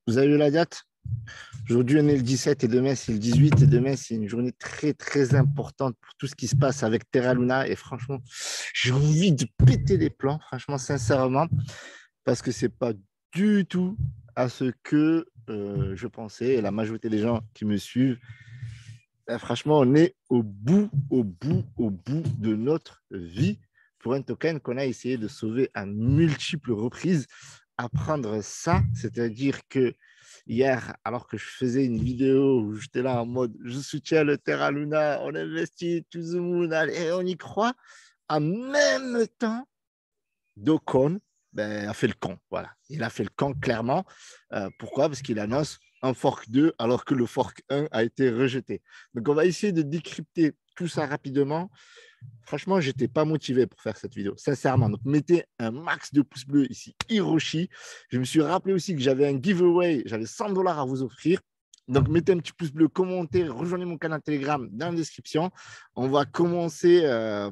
Vous avez eu la date? Aujourd'hui, on est le 17 et demain, c'est le 18. Et demain, c'est une journée très, très importante pour tout ce qui se passe avec Terra Luna. Et franchement, j'ai envie de péter les plans, franchement, sincèrement, parce que c'est pas du tout à ce que je pensais. Et la majorité des gens qui me suivent, ben, franchement, on est au bout de notre vie pour un token qu'on a essayé de sauver à multiples reprises. Apprendre ça, c'est-à-dire que hier, alors que je faisais une vidéo où j'étais là en mode je soutiens le Terra Luna, on investit to the moon, allez, on y croit, en même temps, Docon ben, a fait le con. Voilà. Il a fait le con clairement. Pourquoi? Parce qu'il annonce un fork 2 alors que le fork 1 a été rejeté. Donc, on va essayer de décrypter tout ça rapidement. Franchement, je n'étais pas motivé pour faire cette vidéo, sincèrement. Donc, mettez un max de pouces bleus ici, Hiroshi. Je me suis rappelé aussi que j'avais un giveaway, j'avais 100 $ à vous offrir. Donc, mettez un petit pouce bleu, commentez, rejoignez mon canal Telegram dans la description. On va commencer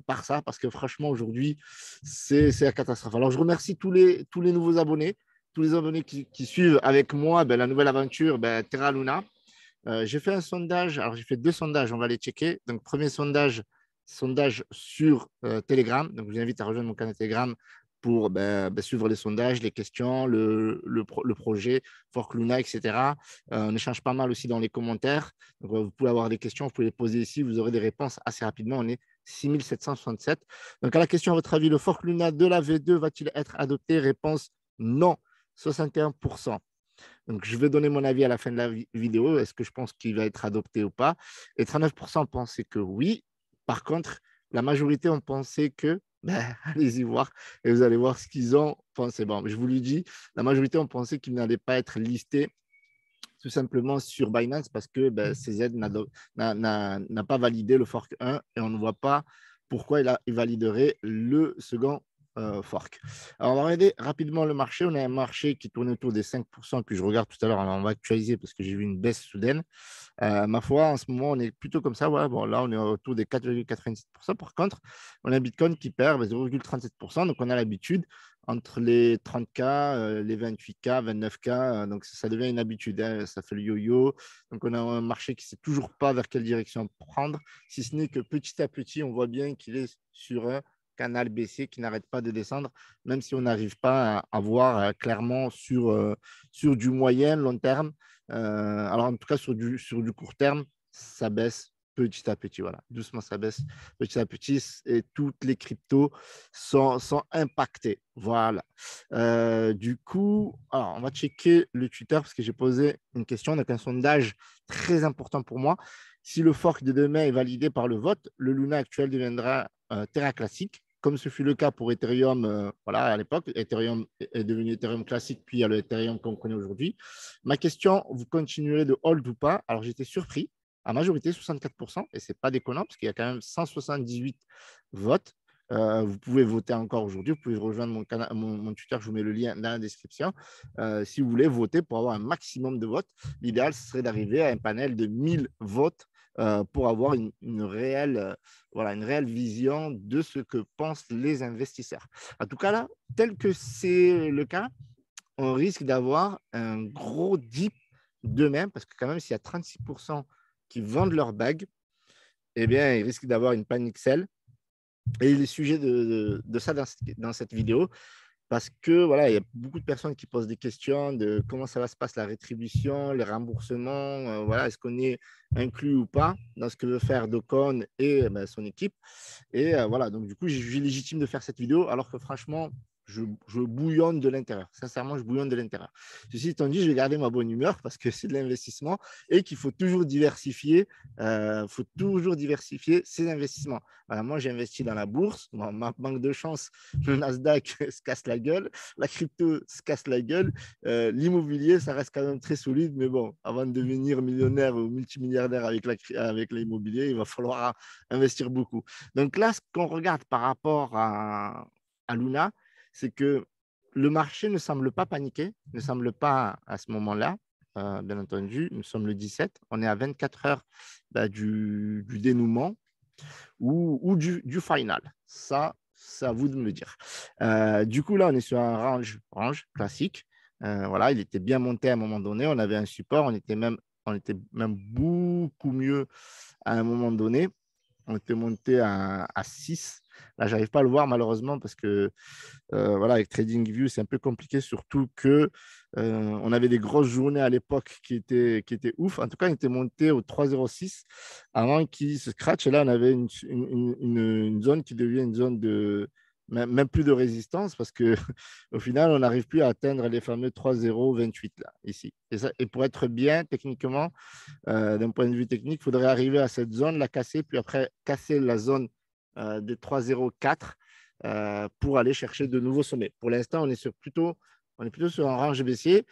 par ça parce que franchement, aujourd'hui, c'est la catastrophe. Alors, je remercie tous les nouveaux abonnés, tous les abonnés qui suivent avec moi ben, la nouvelle aventure ben, Terra Luna. J'ai fait un sondage. Alors, j'ai fait deux sondages. On va les checker. Donc, premier sondage sur Telegram. Donc, je vous invite à rejoindre mon canal Telegram pour suivre les sondages, les questions, le projet, Fork Luna, etc. On échange pas mal aussi dans les commentaires. Donc, vous pouvez avoir des questions, vous pouvez les poser ici. Vous aurez des réponses assez rapidement. On est 6767. Donc, à la question, à votre avis, le Fork Luna de la V2 va-t-il être adopté? Réponse non, 61%. Donc, je vais donner mon avis à la fin de la vidéo. Est-ce que je pense qu'il va être adopté ou pas? Et 39% pensaient que oui. Par contre, la majorité ont pensé que, ben, allez-y voir et vous allez voir ce qu'ils ont pensé. Bon, je vous le dis, la majorité ont pensé qu'il n'allait pas être listé tout simplement sur Binance parce que ben, CZ n'a pas validé le fork 1 et on ne voit pas pourquoi il validerait le second fork. Alors, on va regarder rapidement le marché. On a un marché qui tourne autour des 5%, puis je regarde tout à l'heure, on va actualiser parce que j'ai vu une baisse soudaine. Ma foi, en ce moment, on est plutôt comme ça. Ouais, bon, là, on est autour des 4,97%. Par contre, on a un Bitcoin qui perd 0,37%. Donc, on a l'habitude entre les 30K, les 28K, 29K. Donc, ça devient une habitude. Hein, ça fait le yo-yo. Donc, on a un marché qui ne sait toujours pas vers quelle direction prendre, si ce n'est que petit à petit, on voit bien qu'il est sur un canal baissier qui n'arrête pas de descendre, même si on n'arrive pas à voir clairement sur du moyen, long terme. Alors, en tout cas, sur du court terme, ça baisse petit à petit. Voilà, doucement, ça baisse petit à petit et toutes les cryptos sont impactées. Voilà. Du coup, alors, on va checker le Twitter parce que j'ai posé une question. Donc, un sondage très important pour moi. Si le fork de demain est validé par le vote, le Luna actuel deviendra Terra classique, comme ce fut le cas pour Ethereum voilà, à l'époque. Ethereum est devenu Ethereum classique, puis il y a le Ethereum qu'on connaît aujourd'hui. Ma question, vous continuerez de hold ou pas? Alors, j'étais surpris, à majorité 64%, et ce n'est pas déconnant, parce qu'il y a quand même 178 votes. Vous pouvez voter encore aujourd'hui, vous pouvez rejoindre mon Twitter, je vous mets le lien dans la description. Si vous voulez voter pour avoir un maximum de votes, l'idéal, ce serait d'arriver à un panel de 1000 votes pour avoir une réelle, voilà, une réelle vision de ce que pensent les investisseurs. En tout cas, là, tel que c'est le cas, on risque d'avoir un gros dip demain, parce que quand même, s'il y a 36% qui vendent leur bague, eh bien, ils risquent d'avoir une panique sell. Et il est sujet de ça dans cette vidéo, parce que voilà, il y a beaucoup de personnes qui posent des questions de comment ça va se passer la rétribution, les remboursements, voilà, est-ce qu'on est inclus ou pas dans ce que veut faire Docon et ben, son équipe. Et voilà, donc du coup, j'ai jugé légitime de faire cette vidéo, alors que franchement, je bouillonne de l'intérieur. Sincèrement, je bouillonne de l'intérieur. Ceci étant dit, je vais garder ma bonne humeur parce que c'est de l'investissement et qu'il faut toujours diversifier ses investissements. Voilà, moi, j'ai investi dans la bourse. Ma manque de chance, le Nasdaq se casse la gueule, la crypto se casse la gueule. L'immobilier, ça reste quand même très solide, mais bon, avant de devenir millionnaire ou multimilliardaire avec l'immobilier, il va falloir investir beaucoup. Donc là, ce qu'on regarde par rapport à Luna, c'est que le marché ne semble pas paniquer, ne semble pas à ce moment-là. Bien entendu, nous sommes le 17, on est à 24 heures du dénouement ou du final. Ça, c'est à vous de me le dire. Du coup, là, on est sur un range classique. Voilà, il était bien monté à un moment donné. On avait un support. On était même beaucoup mieux à un moment donné. On était monté à 6. Là, je n'arrive pas à le voir malheureusement parce que voilà, avec TradingView, c'est un peu compliqué, surtout que on avait des grosses journées à l'époque qui étaient ouf. En tout cas, on était monté au 3,06 avant qu'il se scratch. Et là, on avait une zone qui devient une zone de même plus de résistance parce que au final, on n'arrive plus à atteindre les fameux 3,028 là, ici. Et pour être bien techniquement, d'un point de vue technique, il faudrait arriver à cette zone, la casser, puis après casser la zone de 3,04 pour aller chercher de nouveaux sommets. Pour l'instant, on est plutôt sur un range baissier.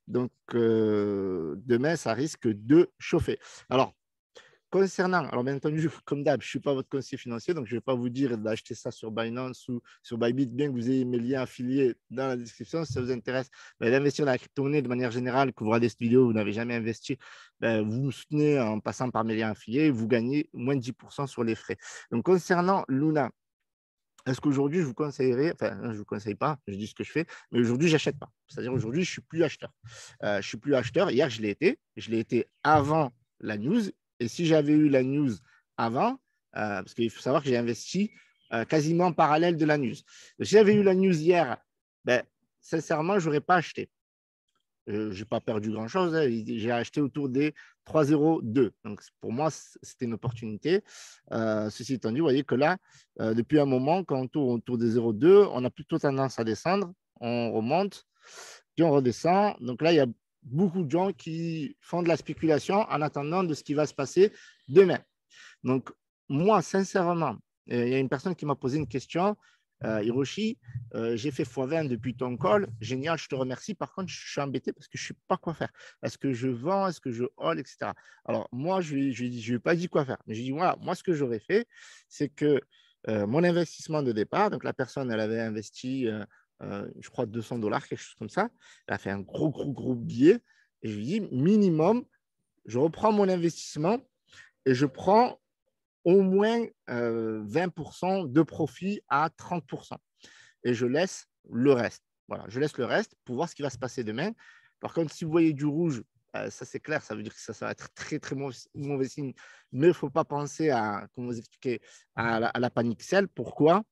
Donc, demain, ça risque de chauffer. Alors, alors bien entendu, comme d'hab, je ne suis pas votre conseiller financier, donc je ne vais pas vous dire d'acheter ça sur Binance ou sur Bybit, bien que vous ayez mes liens affiliés dans la description si ça vous intéresse. Mais d'investir dans la crypto-monnaie de manière générale, que vous regardez cette vidéo, vous n'avez jamais investi, vous me soutenez en passant par mes liens affiliés, vous gagnez moins de 10% sur les frais. Donc, concernant Luna, est-ce qu'aujourd'hui, je vous conseillerais, enfin, je ne vous conseille pas, je dis ce que je fais, mais aujourd'hui, je n'achète pas. C'est-à-dire aujourd'hui, je ne suis plus acheteur. Je ne suis plus acheteur. Hier, je l'ai été avant la news. Et si j'avais eu la news avant, parce qu'il faut savoir que j'ai investi quasiment en parallèle de la news. Si j'avais eu la news hier, ben, sincèrement, je n'aurais pas acheté. Je n'ai pas perdu grand-chose. Hein. J'ai acheté autour des 3,02. Donc, pour moi, c'était une opportunité. Ceci étant dit, vous voyez que là, depuis un moment, quand on tourne autour des 0,2, on a plutôt tendance à descendre. On remonte, puis on redescend. Donc là, il y a beaucoup de gens qui font de la spéculation en attendant de ce qui va se passer demain. Donc, moi, sincèrement, il y a une personne qui m'a posé une question. Hiroshi, j'ai fait x20 depuis ton call. Génial, je te remercie. Par contre, je suis embêté parce que je ne sais pas quoi faire. Est-ce que je vends? Est-ce que je hold, etc. Alors, moi, je ne lui ai pas dit quoi faire. Mais je lui ai dit, voilà, moi, ce que j'aurais fait, c'est que mon investissement de départ, donc la personne, elle avait investi, je crois, $200, quelque chose comme ça. Elle a fait un gros, gros, gros billet. Et je lui ai dit, minimum, je reprends mon investissement et je prends au moins 20% de profit à 30%. Et je laisse le reste. Voilà, je laisse le reste pour voir ce qui va se passer demain. Par contre, si vous voyez du rouge, ça c'est clair, ça veut dire que ça va être très très mauvais signe. Mais il ne faut pas penser à, comment vous expliquer, à la panique sell. Pourquoi?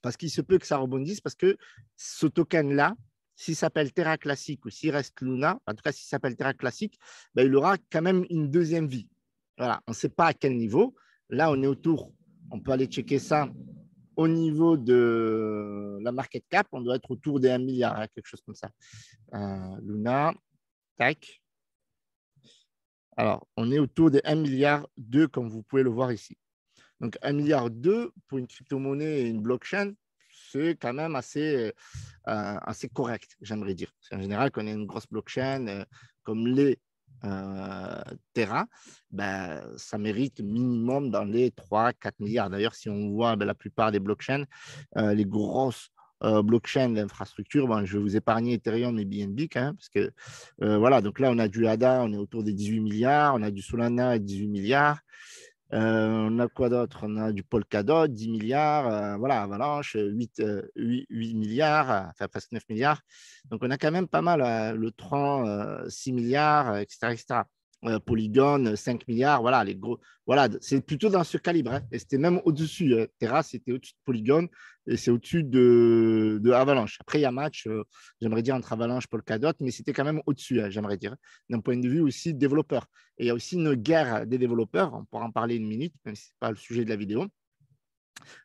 Parce qu'il se peut que ça rebondisse, parce que ce token-là, s'il s'appelle Terra Classic ou s'il reste Luna, en tout cas s'il s'appelle Terra Classic, ben, il aura quand même une deuxième vie. Voilà, on ne sait pas à quel niveau. Là, on est autour, on peut aller checker ça au niveau de la market cap, on doit être autour des 1 milliard, hein, quelque chose comme ça. Luna, tac. Alors, on est autour des 1 milliard 2, comme vous pouvez le voir ici. Donc, 1 milliard 2 pour une crypto-monnaie et une blockchain, c'est quand même assez correct, j'aimerais dire. En général, quand on a une grosse blockchain comme les Terra, ben, ça mérite minimum dans les 3-4 milliards. D'ailleurs, si on voit la plupart des blockchains, les grosses blockchains d'infrastructure, bon, je vais vous épargner Ethereum et BNB quand même, parce que voilà, donc là, on a du ADA, on est autour des 18 milliards, on a du Solana à 18 milliards. On a quoi d'autre? On a du Polkadot, 10 milliards, voilà, Avalanche, 8 milliards, enfin presque 9 milliards. Donc, on a quand même pas mal, le Tron, 6 milliards, etc., etc. Polygon, 5 milliards, voilà, les gros. Voilà, c'est plutôt dans ce calibre. Hein. Et c'était même au-dessus. Terra, c'était au-dessus de Polygon et c'est au-dessus de Avalanche. Après, il y a match, j'aimerais dire, entre Avalanche et Polkadot, mais c'était quand même au-dessus, hein, j'aimerais dire, d'un point de vue aussi développeur. Et il y a aussi une guerre des développeurs, on pourra en parler une minute, même si ce n'est pas le sujet de la vidéo.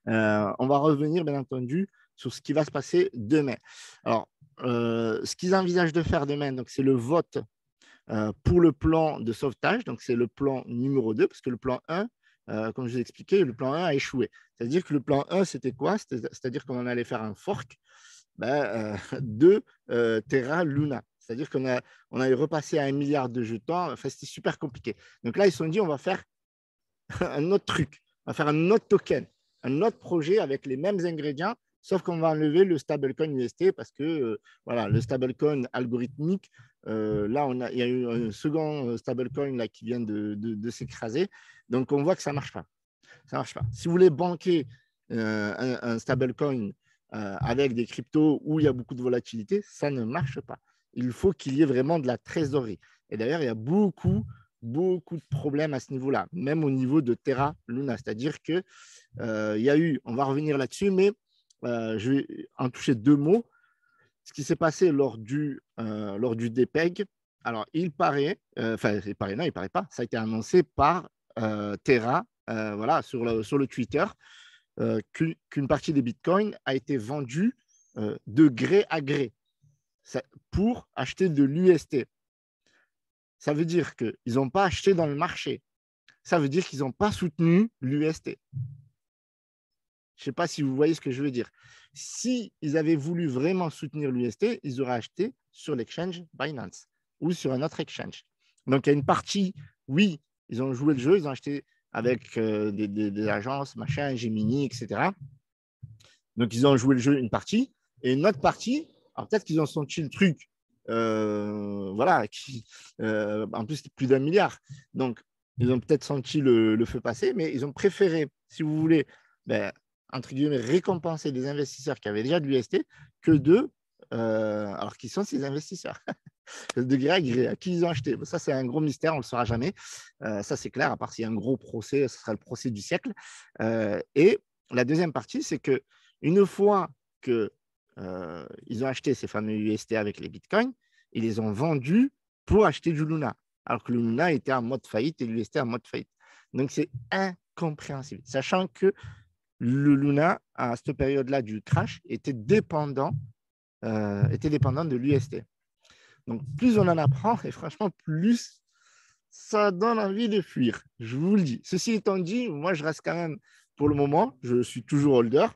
On va revenir, bien entendu, sur ce qui va se passer demain. Alors, ce qu'ils envisagent de faire demain, c'est le vote pour le plan de sauvetage, donc c'est le plan numéro 2, parce que le plan 1, comme je vous ai expliqué, le plan 1 a échoué. C'est-à-dire que le plan 1, c'était quoi? C'est-à-dire qu'on allait faire un fork de Terra Luna. C'est-à-dire on allait repasser à 1 milliard de jetons. Enfin, c'était super compliqué. Donc là, ils se sont dit, on va faire un autre truc. On va faire un autre token, un autre projet avec les mêmes ingrédients, sauf qu'on va enlever le stablecoin UST parce que voilà, le stablecoin algorithmique, là, il y a eu un second stablecoin là, qui vient de s'écraser. Donc, on voit que ça ne marche pas. Ça marche pas. Si vous voulez banquer un stablecoin avec des cryptos où il y a beaucoup de volatilité, ça ne marche pas. il faut qu'il y ait vraiment de la trésorerie. Et d'ailleurs, il y a beaucoup de problèmes à ce niveau-là, même au niveau de Terra Luna. C'est-à-dire qu'il y a eu, on va revenir là-dessus, mais je vais en toucher deux mots. Ce qui s'est passé lors du DPEG, alors il paraît, non, il paraît pas, ça a été annoncé par Terra, voilà, sur le Twitter, qu'une partie des bitcoins a été vendue de gré à gré pour acheter de l'UST. Ça veut dire qu'ils n'ont pas acheté dans le marché. Ça veut dire qu'ils n'ont pas soutenu l'UST. Je ne sais pas si vous voyez ce que je veux dire. S'ils avaient voulu vraiment soutenir l'UST, ils auraient acheté sur l'exchange Binance ou sur un autre exchange. Donc, il y a une partie, oui, ils ont joué le jeu, ils ont acheté avec des agences, machin, Gemini, etc. Donc, ils ont joué le jeu une partie. Et une autre partie, alors peut-être qu'ils ont senti le truc, voilà, en plus, c'est plus d'1 milliard. Donc, ils ont peut-être senti le feu passer, mais ils ont préféré, si vous voulez, entre guillemets, récompenser des investisseurs qui avaient déjà de l'UST que alors qui sont ces investisseurs de gré à gré, à qui ils ont acheté. Ça, c'est un gros mystère, on ne le saura jamais. Ça, c'est clair, à part s'il y a un gros procès, ce sera le procès du siècle. Et la deuxième partie, c'est qu'une fois qu'ils ont acheté ces fameux UST avec les bitcoins, ils les ont vendus pour acheter du Luna, alors que le Luna était en mode faillite et l'UST en mode faillite. Donc, c'est incompréhensible, sachant que le Luna, à cette période-là du crash, était dépendant de l'UST. Donc, plus on en apprend, et franchement, plus ça donne envie de fuir. Je vous le dis. Ceci étant dit, moi, je reste quand même, pour le moment, je suis toujours holder.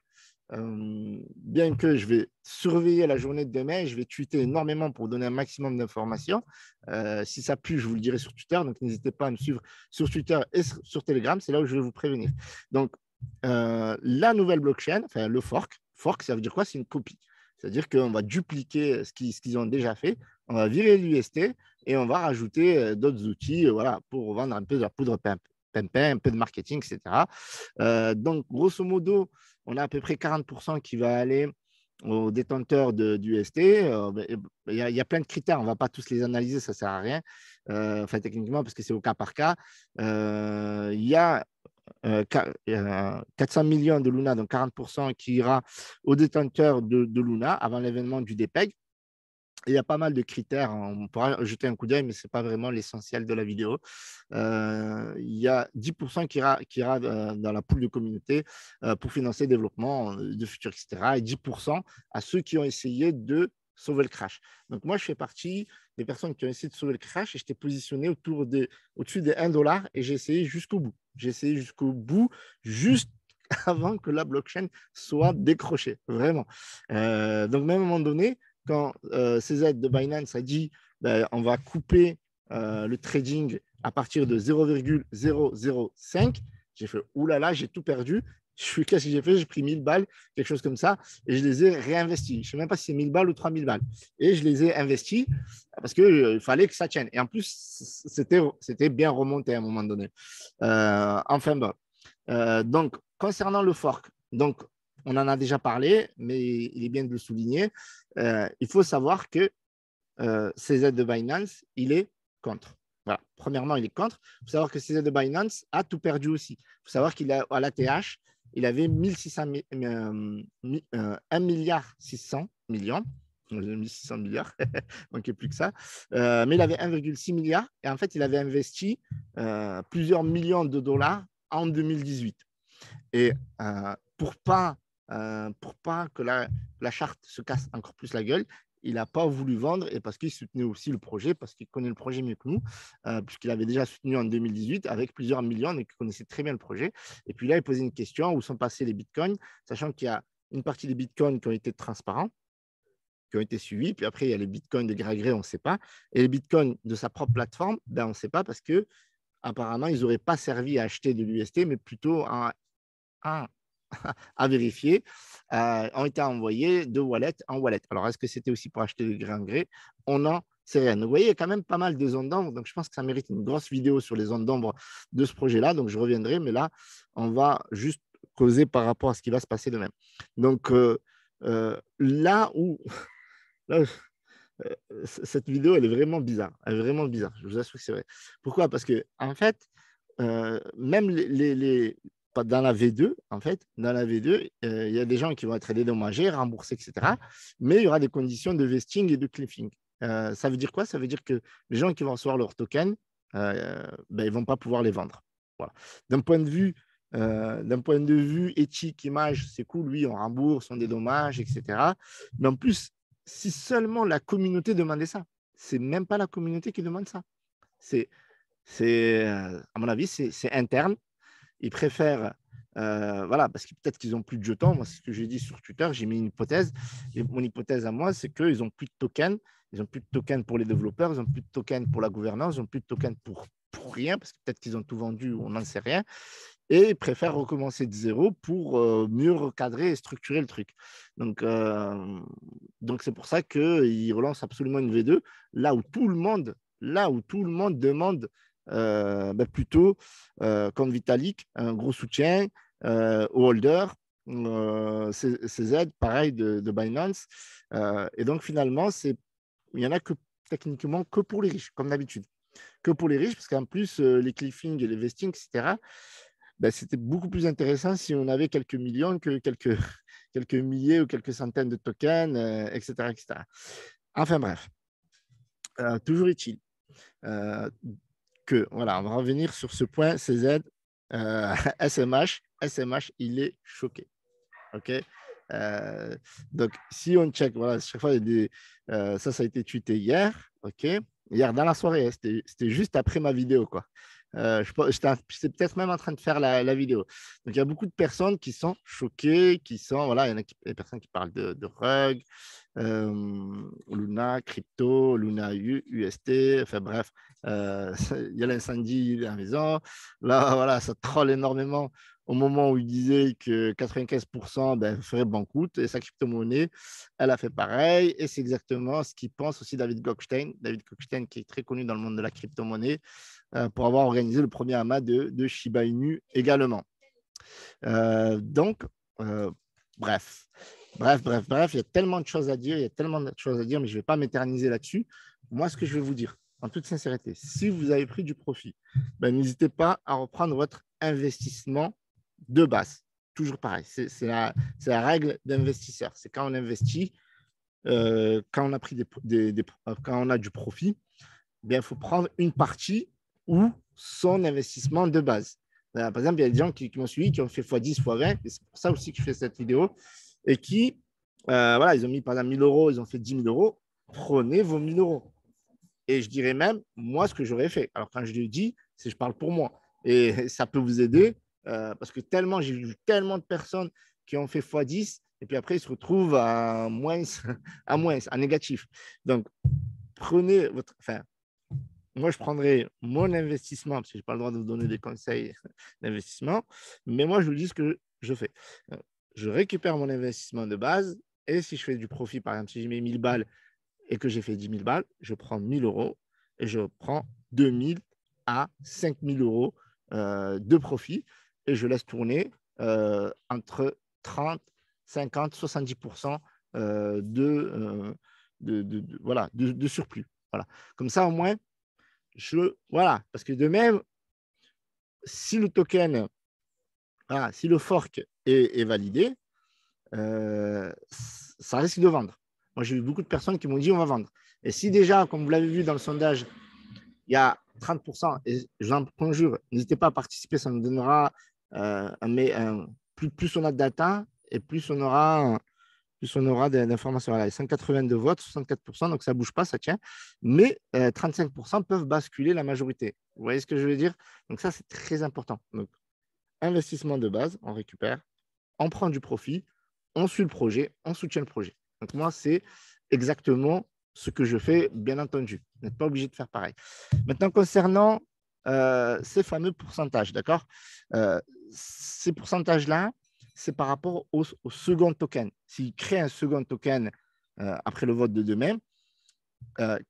Bien que je vais surveiller la journée de demain, je vais tweeter énormément pour donner un maximum d'informations. Si ça pue, je vous le dirai sur Twitter. Donc, n'hésitez pas à me suivre sur Twitter et sur Telegram. C'est là où je vais vous prévenir. Donc, la nouvelle blockchain, enfin le fork, ça veut dire quoi? C'est une copie. C'est-à-dire qu'on va dupliquer ce qu'ils ont déjà fait, on va virer l'UST et on va rajouter d'autres outils voilà, pour vendre un peu de la poudre pimpin, un peu de marketing, etc. Donc, grosso modo, on a à peu près 40% qui va aller aux détenteurs d'UST. Il y a plein de critères, on ne va pas tous les analyser, ça ne sert à rien, techniquement, parce que c'est au cas par cas. Il y a 400 millions de Luna, donc 40% qui ira aux détenteurs de Luna avant l'événement du DPEG. Il y a pas mal de critères, on pourra jeter un coup d'œil, mais ce n'est pas vraiment l'essentiel de la vidéo. Il y a 10% qui ira dans la pool de communauté pour financer le développement de futurs, etc. Et 10% à ceux qui ont essayé de sauver le crash. Donc, moi, je fais partie des personnes qui ont essayé de sauver le crash et j'étais positionné au-dessus des 1 dollar et j'ai essayé jusqu'au bout. J'ai essayé jusqu'au bout, juste avant que la blockchain soit décrochée, vraiment. Donc, même à un moment donné, quand CZ de Binance a dit on va couper le trading à partir de 0,005, j'ai fait oulala, j'ai tout perdu. Qu'est-ce que j'ai fait? J'ai pris 1000 balles, quelque chose comme ça, et je les ai réinvestis. Je ne sais même pas si c'est 1000 balles ou 3000 balles. Et je les ai investis parce qu'il fallait que ça tienne. Et en plus, c'était bien remonté à un moment donné. Enfin bon. Donc, concernant le fork, donc, on en a déjà parlé, mais il est bien de le souligner. Il faut savoir que CZ de Binance, il est contre. Voilà. Premièrement, il est contre. Il faut savoir que CZ de Binance a tout perdu aussi. Il faut savoir qu'il a à l'ATH, il avait 1 milliard 600 millions. 1600 milliards, il ne manquait plus que ça. Mais il avait 1,6 milliard et en fait, il avait investi plusieurs millions de dollars en 2018. Et pour pas que la charte se casse encore plus la gueule, il n'a pas voulu vendre et parce qu'il soutenait aussi le projet, parce qu'il connaît le projet mieux que nous, puisqu'il avait déjà soutenu en 2018 avec plusieurs millions, donc il connaissait très bien le projet. Et puis là, il posait une question, où sont passés les bitcoins, sachant qu'il y a une partie des bitcoins qui ont été transparents, qui ont été suivis, puis après, il y a les bitcoins de gré à gré, on ne sait pas, et les bitcoins de sa propre plateforme, on ne sait pas parce que apparemment, ils n'auraient pas servi à acheter de l'UST, mais plutôt à vérifier, ont été envoyés de wallet en wallet. Alors, est-ce que c'était aussi pour acheter de gré en gré? On n'en sait rien. Donc, vous voyez, il y a quand même pas mal de zones d'ombre. Donc, je pense que ça mérite une grosse vidéo sur les zones d'ombre de ce projet-là. Donc, je reviendrai, mais là, on va juste causer par rapport à ce qui va se passer demain. Donc, là où cette vidéo, elle est vraiment bizarre. Elle est vraiment bizarre. Je vous assure que c'est vrai. Pourquoi? Parce que, en fait, même dans la V2, en fait, dans la V2, il y a des gens qui vont être dédommagés, remboursés, etc. Mais il y aura des conditions de vesting et de cliffing. Ça veut dire quoi? Ça veut dire que les gens qui vont recevoir leurs tokens, ben, ils ne vont pas pouvoir les vendre. Voilà. D'un point de vue éthique, image, c'est cool, oui, on rembourse, on dédommage, etc. Mais en plus, si seulement la communauté demandait ça, c'est même pas la communauté qui demande ça. À mon avis, c'est interne. Ils préfèrent, voilà, parce que peut-être qu'ils n'ont plus de jetons. Moi, c'est ce que j'ai dit sur Twitter, j'ai mis une hypothèse. Et mon hypothèse à moi, c'est qu'ils n'ont plus de tokens. Ils n'ont plus de tokens pour les développeurs, ils n'ont plus de tokens pour la gouvernance, ils n'ont plus de tokens pour rien, parce que peut-être qu'ils ont tout vendu, on n'en sait rien. Et ils préfèrent recommencer de zéro pour mieux recadrer et structurer le truc. Donc c'est pour ça qu'ils relancent absolument une V2, là où tout le monde demande plutôt, comme Vitalik, un gros soutien aux holders, CZ, pareil, de Binance. Et donc, finalement, il n'y en a que techniquement que pour les riches, comme d'habitude. Que pour les riches, parce qu'en plus, les cliffings et les vestings, etc., ben, c'était beaucoup plus intéressant si on avait quelques millions que quelques milliers ou quelques centaines de tokens, etc., etc. Enfin bref, toujours est-il que, voilà, on va revenir sur ce point, CZ, SMH, il est choqué. OK. Donc, si on check, voilà, chaque fois, ça a été tweeté hier, OK. Hier dans la soirée, c'était juste après ma vidéo, quoi. J'étais peut-être même en train de faire la vidéo. Donc, il y a beaucoup de personnes qui sont choquées, voilà, il y en a des personnes qui parlent de rug, Luna, crypto, Luna UST, enfin bref, il y a l'incendie à la maison. Là, voilà, ça troll énormément au moment où il disait que 95% ferait banqueroute et sa crypto-monnaie, elle a fait pareil. Et c'est exactement ce qu'il pense aussi David Goldstein. David Goldstein qui est très connu dans le monde de la crypto-monnaie pour avoir organisé le premier amas de Shiba Inu également. Donc, bref, il y a tellement de choses à dire, mais je ne vais pas m'éterniser là-dessus. Moi, ce que je vais vous dire, en toute sincérité, si vous avez pris du profit, n'hésitez pas à reprendre votre investissement de base. Toujours pareil, c'est la règle d'investisseur. C'est quand on investit, quand on a pris quand on a du profit, il faut prendre une partie ou son investissement de base. Par exemple, il y a des gens qui m'ont suivi, qui ont fait x10, x20, et c'est pour ça aussi que je fais cette vidéo, et qui, voilà, ils ont mis par exemple 1000 euros, ils ont fait 10 000 euros, prenez vos 1000 euros. Et je dirais même, moi, ce que j'aurais fait. Alors, quand je le dis, c'est je parle pour moi. Et ça peut vous aider parce que j'ai vu tellement de personnes qui ont fait x10 et puis après, ils se retrouvent à moins, à négatif. Donc, prenez votre. Enfin, moi, je prendrais mon investissement, parce que je n'ai pas le droit de vous donner des conseils d'investissement, mais moi, je vous dis ce que je fais. Je récupère mon investissement de base et si je fais du profit, par exemple, si je mets 1000 balles et que j'ai fait 10 000 balles, je prends 1000 euros et je prends 2000 à 5000 euros de profit et je laisse tourner entre 30, 50, 70% voilà, de surplus. Voilà. Comme ça, au moins, voilà, parce que de même, si le token, voilà, si le fork est validé, ça risque de vendre. Moi, j'ai eu beaucoup de personnes qui m'ont dit on va vendre. Et si déjà, comme vous l'avez vu dans le sondage, il y a 30%, et j'en conjure, n'hésitez pas à participer, ça nous donnera plus on a de data et plus on aura d'informations. Voilà, 182 votes, 64%, donc ça ne bouge pas, ça tient. Mais 35% peuvent basculer la majorité. Vous voyez ce que je veux dire? Donc ça, c'est très important. Donc, investissement de base, on récupère, on prend du profit, on suit le projet, on soutient le projet. Donc moi, c'est exactement ce que je fais, bien entendu. Vous n'êtes pas obligé de faire pareil. Maintenant, concernant ces fameux pourcentages, d'accord? Ces pourcentages-là, c'est par rapport au second token. S'il crée un second token après le vote de demain,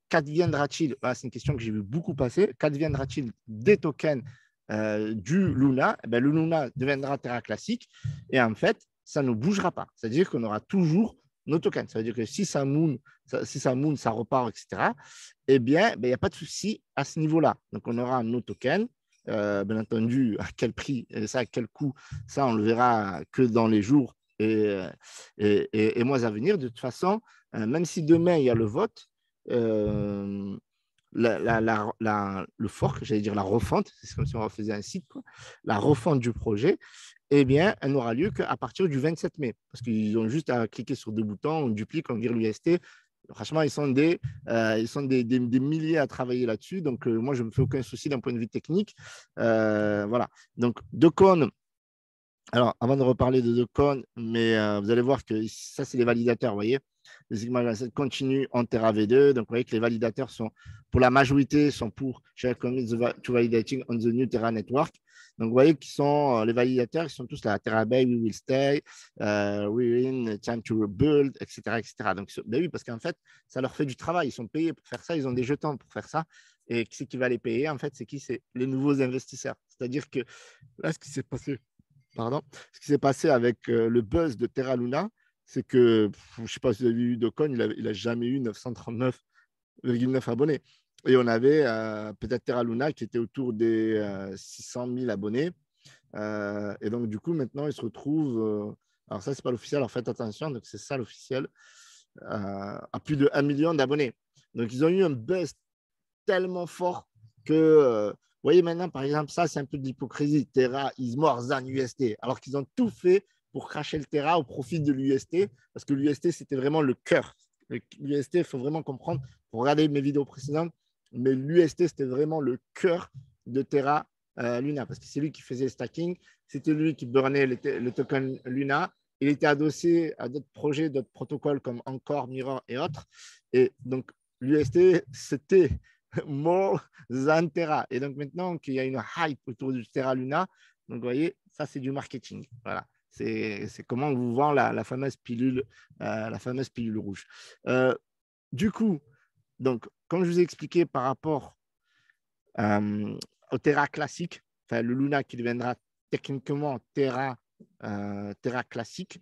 qu'adviendra-t-il? C'est une question que j'ai vu beaucoup passer. Qu'adviendra-t-il des tokens du Luna? Le Luna deviendra Terra classique et en fait, ça ne bougera pas. C'est-à-dire qu'on aura toujours nos tokens. Ça veut dire que si ça moon, ça repart, etc., eh bien, il n'y a pas de souci à ce niveau-là. Donc, on aura nos tokens. Bien entendu, à quel prix et ça, à quel coût, ça, on le verra que dans les jours et mois à venir. De toute façon, même si demain, il y a le vote, le fork, j'allais dire la refonte, c'est comme si on refaisait un site, quoi. La refonte du projet, eh bien, elle n'aura lieu qu'à partir du 27 mai. Parce qu'ils ont juste à cliquer sur deux boutons, on duplique, on vire l'UST. Franchement, ils sont des milliers à travailler là-dessus. Donc, moi, je ne me fais aucun souci d'un point de vue technique. Voilà. Donc, Docon, alors, avant de reparler de Docon, mais vous allez voir que ça, c'est les validateurs, vous voyez. Le Sigma 27 continue en Terra V2. Donc, vous voyez que les validateurs sont, pour la majorité, sont pour share commit to validating on the new Terra network. Donc, vous voyez qu'ils sont, les validateurs, ils sont tous là. Terra Bay, we will stay, we're in, time to rebuild, etc., etc. Donc, ben oui, parce qu'en fait, ça leur fait du travail. Ils sont payés pour faire ça. Ils ont des jetons pour faire ça. Et qui c'est qui va les payer? En fait, c'est qui? C'est les nouveaux investisseurs. C'est-à-dire que là, ce qui s'est passé, ce qui s'est passé avec le buzz de Terra Luna, c'est que, je ne sais pas si vous avez vu Docon, il n'a jamais eu 939,9 abonnés. Et on avait peut-être Terra Luna qui était autour des 600 000 abonnés. Et donc, du coup, maintenant, il se retrouve, alors ça, ce n'est pas l'officiel, alors faites attention, donc c'est ça l'officiel, à plus de 1 million d'abonnés. Donc, ils ont eu un buzz tellement fort que, vous voyez maintenant, par exemple, ça, c'est un peu de l'hypocrisie. Terra is more than UST. Alors qu'ils ont tout fait pour cracher le Terra au profit de l'UST, parce que l'UST, c'était vraiment le cœur. L'UST, il faut vraiment comprendre, pour regarder mes vidéos précédentes, mais l'UST, c'était vraiment le cœur de Terra Luna, parce que c'est lui qui faisait le stacking, c'était lui qui burnait le token Luna. Il était adossé à d'autres projets, d'autres protocoles comme Encore, Mirror et autres. Et donc, l'UST, c'était more than Terra. Et donc maintenant qu'il y a une hype autour du Terra Luna, donc vous voyez, ça c'est du marketing. Voilà. C'est comment on vous vend la fameuse pilule rouge. Du coup, donc, comme je vous ai expliqué par rapport au Terra classique, enfin le Luna qui deviendra techniquement Terra classique,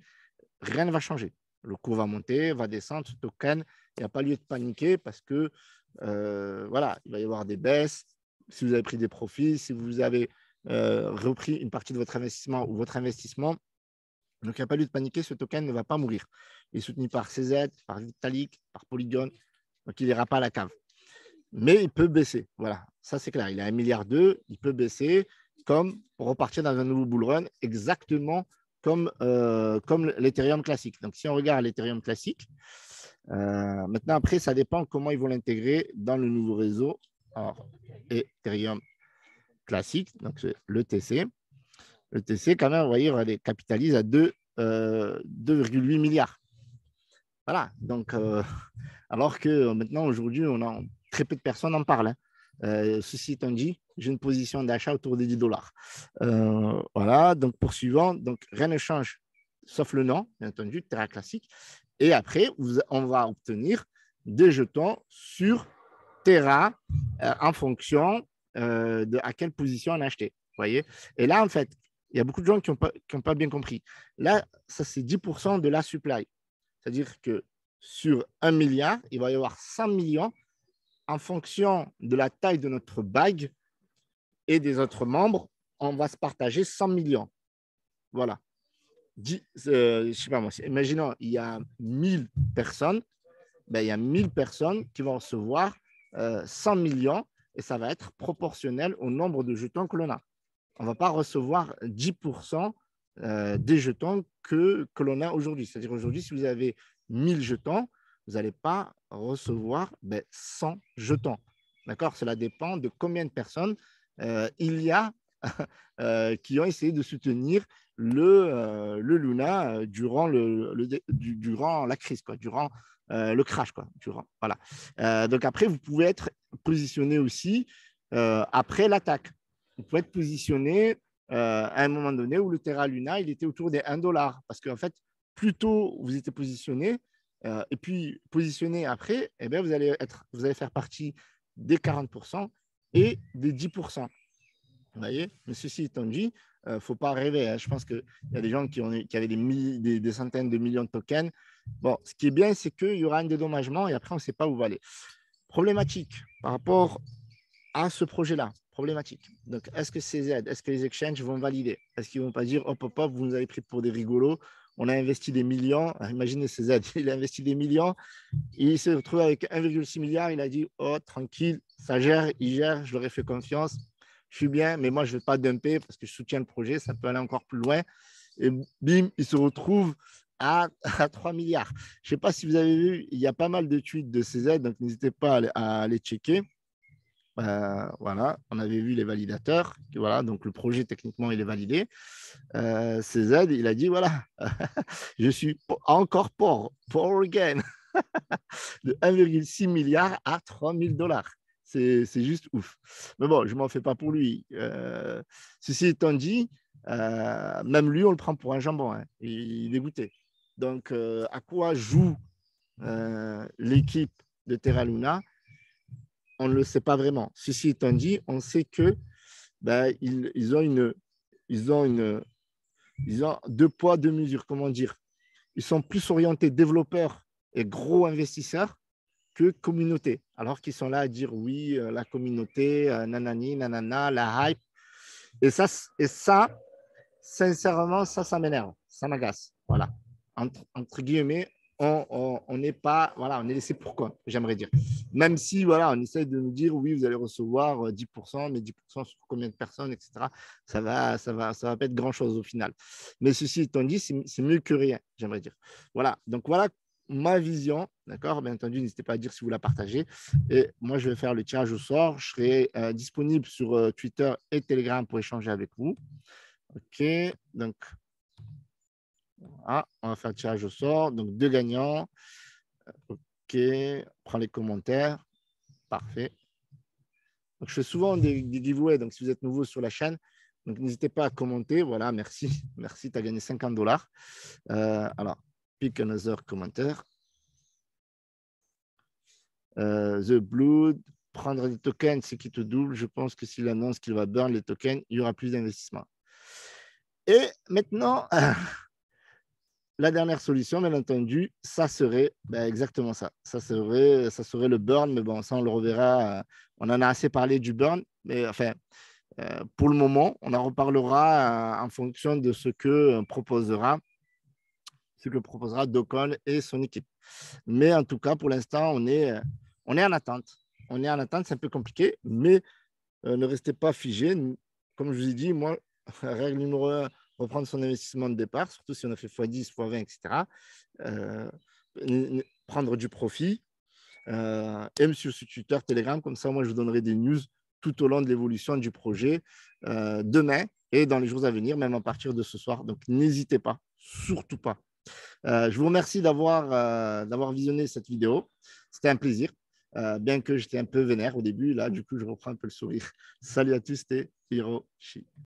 rien ne va changer. Le cours va monter, va descendre, ce token, il n'y a pas lieu de paniquer parce que voilà, il va y avoir des baisses. Si vous avez pris des profits, si vous avez repris une partie de votre investissement ou votre investissement, donc il n'y a pas lieu de paniquer, ce token ne va pas mourir. Il est soutenu par CZ, par Vitalik, par Polygon, donc il n'ira pas à la cave. Mais il peut baisser, voilà, ça c'est clair. Il est à 1,2 milliard, il peut baisser comme pour repartir dans un nouveau bull run, exactement comme l'Ethereum classique. Donc si on regarde l'Ethereum classique, maintenant, après, ça dépend comment ils vont l'intégrer dans le nouveau réseau. Alors, Ethereum classique, donc c'est l'ETC. L'ETC, quand même, vous voyez, on capitalise à 2,8 milliards. Voilà, donc, alors que maintenant, aujourd'hui, très peu de personnes en parlent. Ceci étant dit, j'ai une position d'achat autour des 10 dollars. Voilà, donc poursuivant, donc rien ne change, sauf le nom, bien entendu, Terra classique. Et après, on va obtenir des jetons sur Terra en fonction de à quelle position on a acheté. Vous voyez? Et là, en fait, il y a beaucoup de gens qui n'ont pas bien compris. Là, ça, c'est 10% de la supply. C'est-à-dire que sur 1 milliard, il va y avoir 100 millions en fonction de la taille de notre bague et des autres membres. On va se partager 100 millions. Voilà. Je ne sais pas moi, imaginons, il y a 1000 personnes, il y a 1000 personnes qui vont recevoir 100 millions et ça va être proportionnel au nombre de jetons que l'on a. On ne va pas recevoir 10% des jetons que l'on a aujourd'hui. C'est-à-dire aujourd'hui, si vous avez 1000 jetons, vous n'allez pas recevoir 100 jetons. D'accord? Cela dépend de combien de personnes il y a qui ont essayé de soutenir le Luna durant la crise, quoi, durant le crash. Quoi, voilà. Donc après, vous pouvez être positionné aussi après l'attaque. Vous pouvez être positionné à un moment donné où le Terra Luna, il était autour des 1 dollar. Parce qu'en fait, plus tôt vous étiez positionné, et puis positionné après, eh bien, vous allez faire partie des 40% et des 10%. Vous voyez, mais ceci étant dit, il ne faut pas rêver. Hein. Je pense qu'il y a des gens qui avaient des centaines de millions de tokens Bon, ce qui est bien, c'est qu'il y aura un dédommagement et après, on ne sait pas où va aller. Problématique par rapport à ce projet-là. Problématique. Donc, est-ce que ces aides, est-ce que les exchanges vont valider? Est-ce qu'ils ne vont pas dire, hop, hop, hop, vous nous avez pris pour des rigolos, on a investi des millions, imaginez ces aides, il a investi des millions, il se retrouve avec 1,6 milliard, il a dit, oh, tranquille, ça gère, il gère, je leur ai fait confiance, je suis bien, mais moi, je ne vais pas dumper parce que je soutiens le projet, ça peut aller encore plus loin. Et bim, il se retrouve à 3 milliards. Je ne sais pas si vous avez vu, il y a pas mal de tweets de ces aides, donc n'hésitez pas à les checker. Voilà, on avait vu les validateurs. Voilà, donc le projet, techniquement, il est validé. CZ, il a dit voilà, je suis encore poor again, de 1,6 milliard à 3 000 $. C'est juste ouf. Mais bon, je ne m'en fais pas pour lui. Ceci étant dit, même lui, on le prend pour un jambon. Hein. Il est dégoûté. Donc, à quoi joue l'équipe de Terra Luna? On ne le sait pas vraiment. Ceci étant dit, on sait que ben, ils ont deux poids, deux mesures, comment dire. Ils sont plus orientés développeurs et gros investisseurs que communauté. Alors qu'ils sont là à dire oui, la communauté, nanani, nanana, la hype. Et ça, sincèrement, ça m'énerve, ça m'agace. Voilà. Entre guillemets, on n'est pas, voilà, on est laissé pour quoi, j'aimerais dire. Même si, voilà, on essaie de nous dire, oui, vous allez recevoir 10%, mais 10% sur combien de personnes, etc. Ça va pas être grand-chose au final. Mais ceci étant dit, c'est mieux que rien, j'aimerais dire. Voilà, donc voilà ma vision, d'accord? Bien entendu, n'hésitez pas à dire si vous la partagez. Et moi, je vais faire le tirage au sort. Je serai disponible sur Twitter et Telegram pour échanger avec vous. OK, donc voilà, on va faire le tirage au sort. Donc, deux gagnants. OK, on prend les commentaires. Parfait. Donc, je fais souvent des giveaways. Donc, si vous êtes nouveau sur la chaîne, donc n'hésitez pas à commenter. Voilà, merci. Merci, tu as gagné 50 $. Alors, pick another commentaire. The Blood, prendre des tokens, c'est qui te double. Je pense que s'il annonce qu'il va burn les tokens, il y aura plus d'investissement. Et maintenant, la dernière solution, bien entendu, ça serait exactement ça. Ça serait le burn, mais bon, ça, on le reverra. On en a assez parlé du burn, mais enfin, pour le moment, on en reparlera en fonction de ce que proposera Docon et son équipe. Mais en tout cas, pour l'instant, on est en attente. On est en attente, c'est un peu compliqué, mais ne restez pas figé. Comme je vous ai dit, moi, règle numéro 1, reprendre son investissement de départ, surtout si on a fait x10, x20, etc. Prendre du profit. Et monsieur sur Twitter, Telegram, comme ça, moi, je vous donnerai des news tout au long de l'évolution du projet demain et dans les jours à venir, même à partir de ce soir. Donc, n'hésitez pas, surtout pas. Je vous remercie d'avoir visionné cette vidéo. C'était un plaisir. Bien que j'étais un peu vénère au début, là, du coup, je reprends un peu le sourire. Salut à tous, c'était Hiroshi.